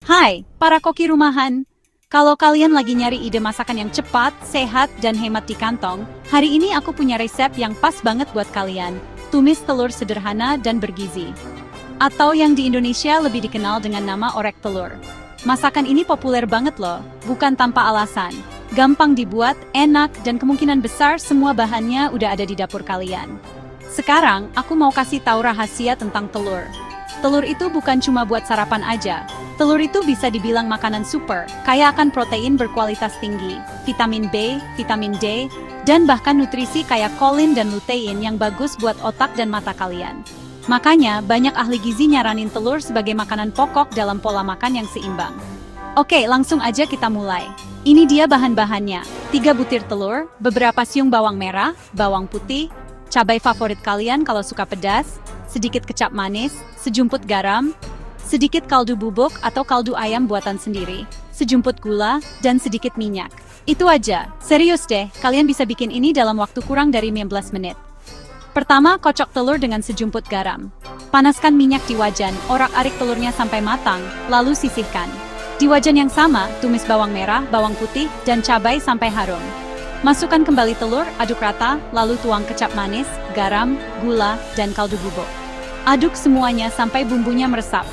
Hai, para koki rumahan. Kalau kalian lagi nyari ide masakan yang cepat, sehat, dan hemat di kantong, hari ini aku punya resep yang pas banget buat kalian. Tumis telur sederhana dan bergizi. Atau yang di Indonesia lebih dikenal dengan nama orek telur. Masakan ini populer banget loh, bukan tanpa alasan. Gampang dibuat, enak, dan kemungkinan besar semua bahannya udah ada di dapur kalian. Sekarang, aku mau kasih tahu rahasia tentang telur. Telur itu bukan cuma buat sarapan aja. Telur itu bisa dibilang makanan super, kaya akan protein berkualitas tinggi, vitamin B, vitamin D, dan bahkan nutrisi kayak kolin dan lutein yang bagus buat otak dan mata kalian. Makanya, banyak ahli gizi nyaranin telur sebagai makanan pokok dalam pola makan yang seimbang. Oke, langsung aja kita mulai. Ini dia bahan-bahannya. 3 butir telur, beberapa siung bawang merah, bawang putih, cabai favorit kalian kalau suka pedas, sedikit kecap manis, sejumput garam, sedikit kaldu bubuk atau kaldu ayam buatan sendiri, sejumput gula, dan sedikit minyak. Itu aja. Serius deh, kalian bisa bikin ini dalam waktu kurang dari 15 menit. Pertama, kocok telur dengan sejumput garam. Panaskan minyak di wajan, orak-arik telurnya sampai matang, lalu sisihkan. Di wajan yang sama, tumis bawang merah, bawang putih, dan cabai sampai harum. Masukkan kembali telur, aduk rata, lalu tuang kecap manis, garam, gula, dan kaldu bubuk. Aduk semuanya sampai bumbunya meresap.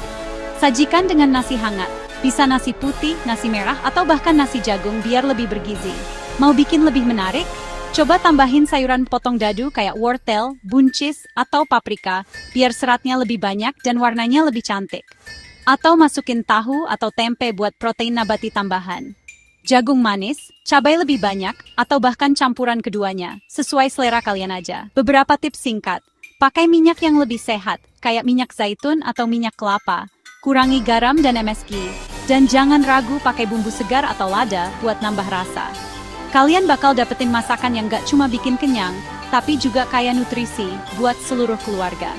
Sajikan dengan nasi hangat, bisa nasi putih, nasi merah, atau bahkan nasi jagung biar lebih bergizi. Mau bikin lebih menarik? Coba tambahin sayuran potong dadu kayak wortel, buncis, atau paprika, biar seratnya lebih banyak dan warnanya lebih cantik. Atau masukin tahu atau tempe buat protein nabati tambahan. Jagung manis, cabai lebih banyak, atau bahkan campuran keduanya, sesuai selera kalian aja. Beberapa tips singkat, pakai minyak yang lebih sehat, kayak minyak zaitun atau minyak kelapa. Kurangi garam dan MSG, dan jangan ragu pakai bumbu segar atau lada buat nambah rasa. Kalian bakal dapetin masakan yang gak cuma bikin kenyang, tapi juga kaya nutrisi buat seluruh keluarga.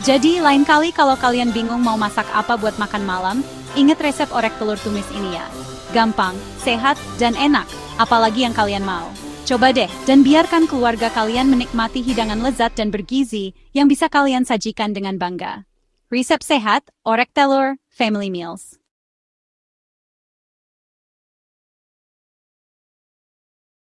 Jadi lain kali kalau kalian bingung mau masak apa buat makan malam, inget resep orek telur tumis ini ya. Gampang, sehat, dan enak, apalagi yang kalian mau. Coba deh, dan biarkan keluarga kalian menikmati hidangan lezat dan bergizi yang bisa kalian sajikan dengan bangga. Resep sehat, orek telur, family meals.